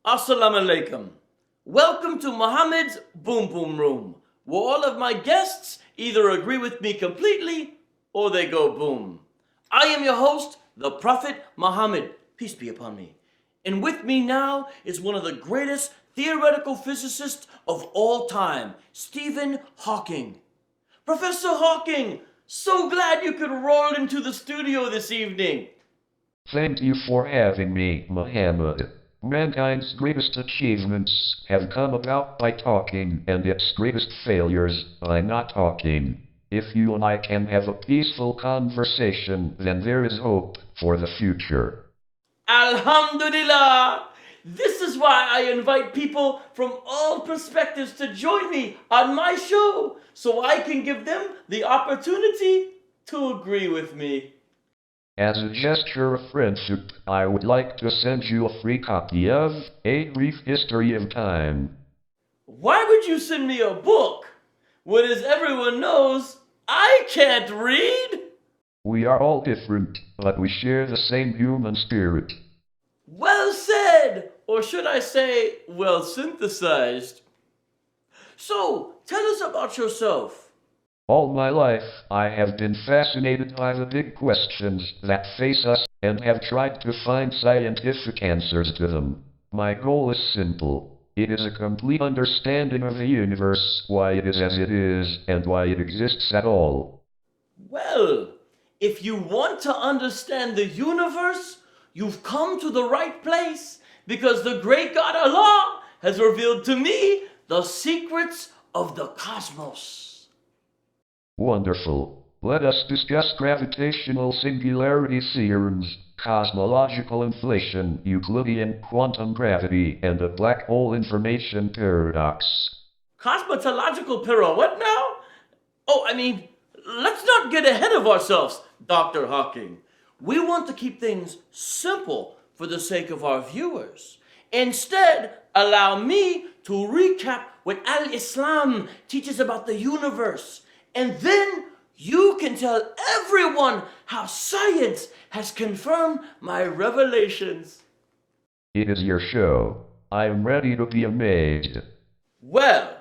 Assalamu alaikum. Welcome to Muhammad's Boom Boom Room, where all of my guests either agree with me completely or they go boom. I am your host, the Prophet Muhammad, peace be upon me. And with me now is one of the greatest theoretical physicists of all time, Stephen Hawking. Professor Hawking, so glad you could roll into the studio this evening. Thank you for having me, Muhammad. Mankind's greatest achievements have come about by talking, and its greatest failures by not talking. If you and I can have a peaceful conversation, then there is hope for the future. Alhamdulillah! This is why I invite people from all perspectives to join me on my show, so I can give them the opportunity to agree with me. As a gesture of friendship, I would like to send you a free copy of A Brief History of Time. Why would you send me a book when, as everyone knows, I can't read? We are all different, but we share the same human spirit. Well said! Or should I say, well synthesized. So, tell us about yourself. All my life, I have been fascinated by the big questions that face us and have tried to find scientific answers to them. My goal is simple. It is a complete understanding of the universe, why it is as it is, and why it exists at all. Well, if you want to understand the universe, you've come to the right place, because the great God Allah has revealed to me the secrets of the cosmos. Wonderful. Let us discuss gravitational singularity theorems, cosmological inflation, Euclidean quantum gravity, and the black hole information paradox. Cosmetological what now? Let's not get ahead of ourselves, Dr. Hawking. We want to keep things simple for the sake of our viewers. Instead, allow me to recap what Al-Islam teaches about the universe. And then you can tell everyone how science has confirmed my revelations. It is your show. I am ready to be amazed. Well,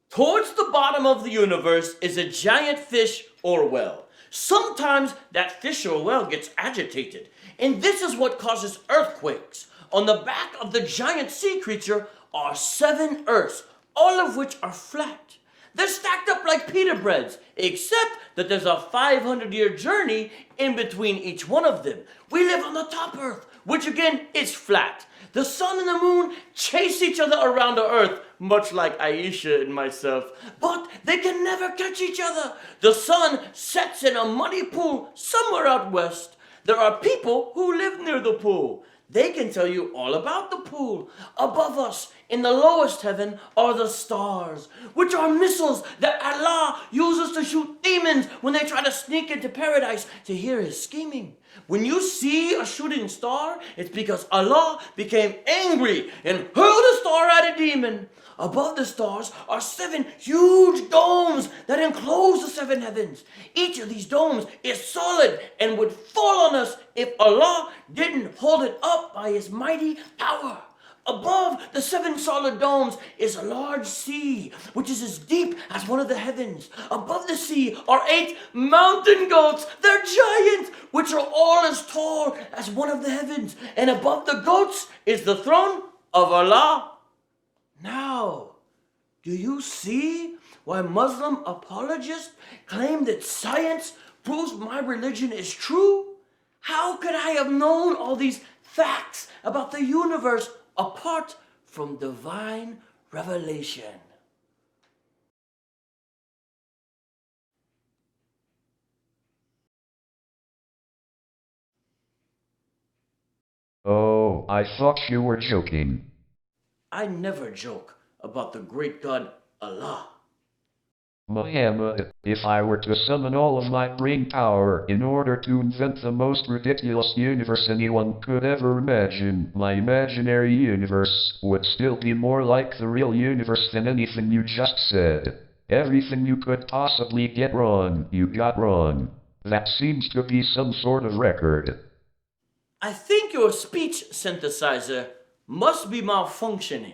towards the bottom of the universe is a giant fish or whale. Sometimes that fish or whale gets agitated, and this is what causes earthquakes. On the back of the giant sea creature are 7 Earths, all of which are flat. They're stacked up like pita breads, except that there's a 500-year journey in between each one of them. We live on the top Earth, which again is flat. The sun and the moon chase each other around the Earth, much like Aisha and myself, but they can never catch each other. The sun sets in a muddy pool somewhere out west. There are people who live near the pool. They can tell you all about the pool. Above us, in the lowest heaven, are the stars, which are missiles that Allah uses to shoot demons when they try to sneak into paradise to hear his scheming. When you see a shooting star, it's because Allah became angry and hurled a star at a demon. Above the stars are 7 huge domes that enclose the 7 heavens. Each of these domes is solid and would fall on us if Allah didn't hold it up by his mighty power. Above the 7 solid domes is a large sea, which is as deep as one of the heavens. Above the sea are 8 mountain goats. They're giants, which are all as tall as one of the heavens. And above the goats is the throne of Allah. Now, do you see why Muslim apologists claim that science proves my religion is true? How could I have known all these facts about the universe apart from divine revelation? Oh, I thought you were joking. I never joke about the great God Allah. Muhammad, if I were to summon all of my brain power in order to invent the most ridiculous universe anyone could ever imagine, my imaginary universe would still be more like the real universe than anything you just said. Everything you could possibly get wrong, you got wrong. That seems to be some sort of record. I think your speech synthesizer must be malfunctioning,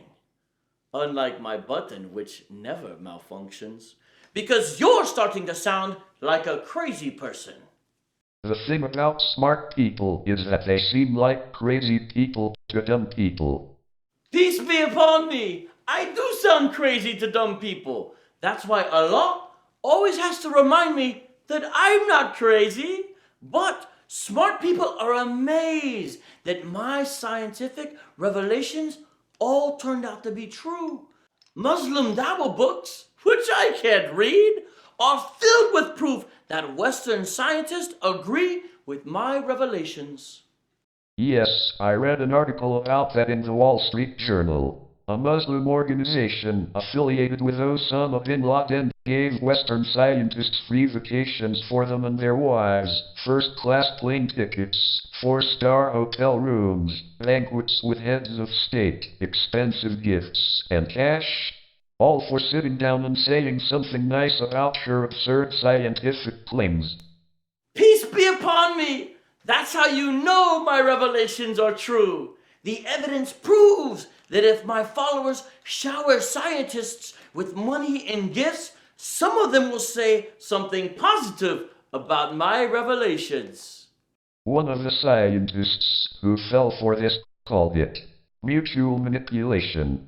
unlike my button, which never malfunctions, because you're starting to sound like a crazy person. The thing about smart people is that they seem like crazy people to dumb people. Peace be upon me! I do sound crazy to dumb people. That's why Allah always has to remind me that I'm not crazy. But smart people are amazed that my scientific revelations all turned out to be true. Muslim Dawah books, which I can't read, are filled with proof that Western scientists agree with my revelations. Yes, I read an article about that in the Wall Street Journal. A Muslim organization affiliated with Osama bin Laden gave Western scientists free vacations for them and their wives, first-class plane tickets, four-star hotel rooms, banquets with heads of state, expensive gifts, and cash, all for sitting down and saying something nice about your absurd scientific claims. Peace be upon me! That's how you know my revelations are true. The evidence proves that if my followers shower scientists with money and gifts, some of them will say something positive about my revelations. One of the scientists who fell for this called it mutual manipulation.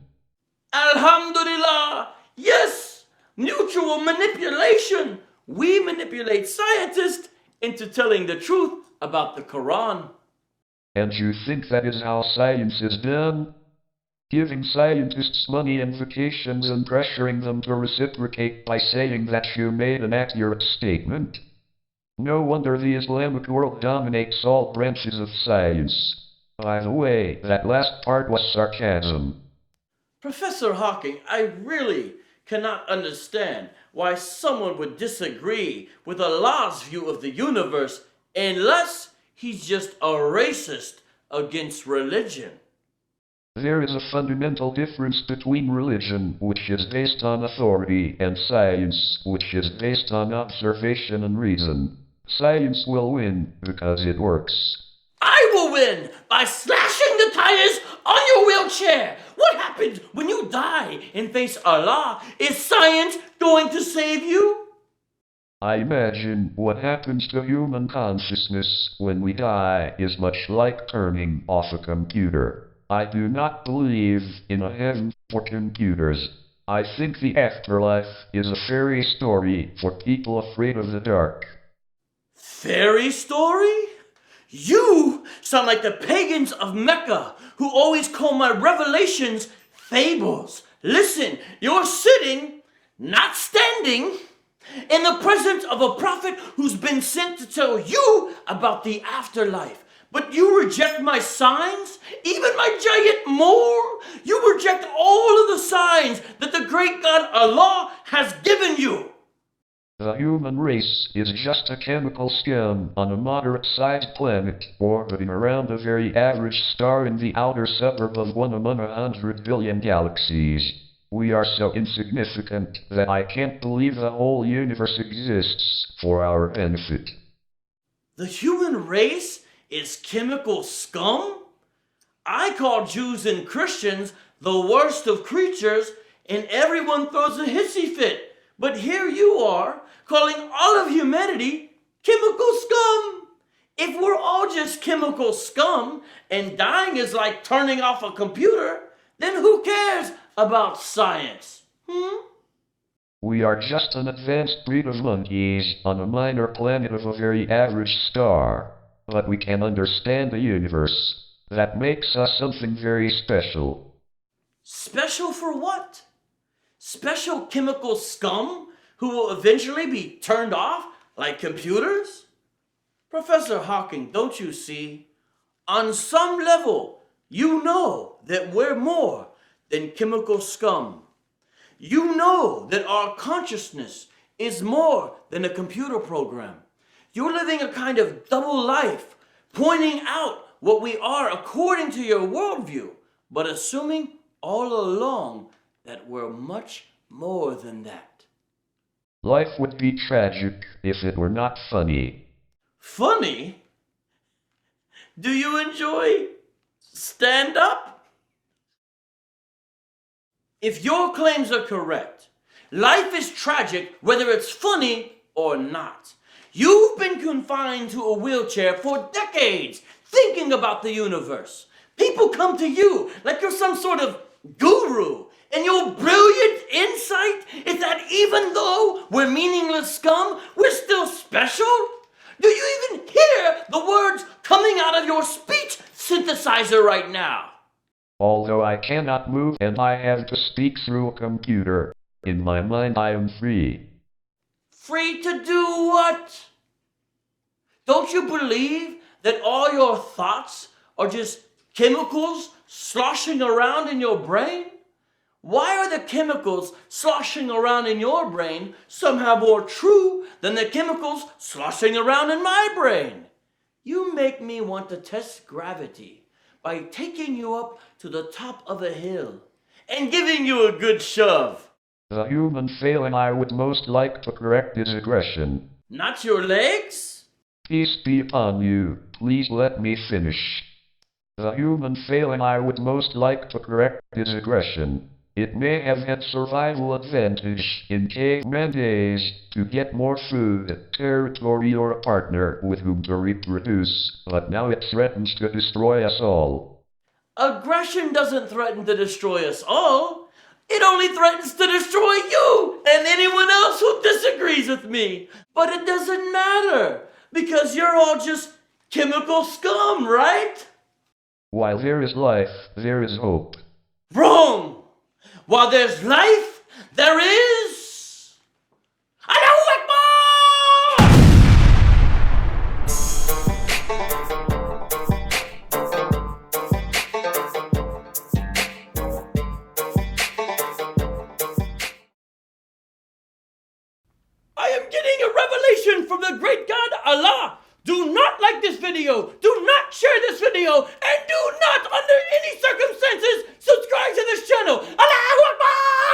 Alhamdulillah! Yes! Mutual manipulation! We manipulate scientists into telling the truth about the Quran. And you think that is how science is done? Giving scientists money and vacations and pressuring them to reciprocate by saying that you made an accurate statement? No wonder the Islamic world dominates all branches of science. By the way, that last part was sarcasm. Professor Hawking, I really cannot understand why someone would disagree with Allah's view of the universe unless he's just a racist against religion. There is a fundamental difference between religion, which is based on authority, and science, which is based on observation and reason. Science will win because it works. I will win by slashing the tires on your wheelchair. What happens when you die and face Allah? Is science going to save you? I imagine what happens to human consciousness when we die is much like turning off a computer. I do not believe in a heaven for computers. I think the afterlife is a fairy story for people afraid of the dark. Fairy story? You sound like the pagans of Mecca who always call my revelations fables. Listen, you're sitting, not standing, in the presence of a prophet who's been sent to tell you about the afterlife. But you reject my signs, even my giant more. You reject all of the signs that the great God Allah has given you. The human race is just a chemical scum on a moderate-sized planet orbiting around a very average star in the outer suburb of one among 100 billion galaxies. We are so insignificant that I can't believe the whole universe exists for our benefit. The human race is chemical scum? I call Jews and Christians the worst of creatures, and everyone throws a hissy fit. But here you are, calling all of humanity chemical scum. If we're all just chemical scum, and dying is like turning off a computer, then who cares about science? We are just an advanced breed of monkeys on a minor planet of a very average star. But we can understand the universe. That makes us something very special. Special for what? Special chemical scum who will eventually be turned off like computers? Professor Hawking, don't you see? On some level, you know that we're more than chemical scum. You know that our consciousness is more than a computer program. You're living a kind of double life, pointing out what we are according to your worldview, but assuming all along that we're much more than that. Life would be tragic if it were not funny. Funny? Do you enjoy stand-up? If your claims are correct, life is tragic whether it's funny or not. You've been confined to a wheelchair for decades, thinking about the universe. People come to you like you're some sort of guru, and your brilliant insight is that even though we're meaningless scum, we're still special? Do you even hear the words coming out of your speech synthesizer right now? Although I cannot move and I have to speak through a computer, in my mind I am free. Free to do what? Don't you believe that all your thoughts are just chemicals sloshing around in your brain? Why are the chemicals sloshing around in your brain somehow more true than the chemicals sloshing around in my brain? You make me want to test gravity by taking you up to the top of a hill and giving you a good shove. The human failing I would most like to correct is aggression. Not your legs? Peace be upon you, please let me finish. The human failing I would most like to correct is aggression. It may have had survival advantage in caveman days to get more food, territory, or a partner with whom to reproduce, but now it threatens to destroy us all. Aggression doesn't threaten to destroy us all. It only threatens to destroy you and anyone else who disagrees with me. But it doesn't matter, because you're all just chemical scum, right? While there is life, there is hope. Wrong! While there's life, there is... Allahu Akbar! I am getting a revelation from the great God Allah. Do not like this video, do not share this video, and do not, under any circumstances, subscribe to this channel.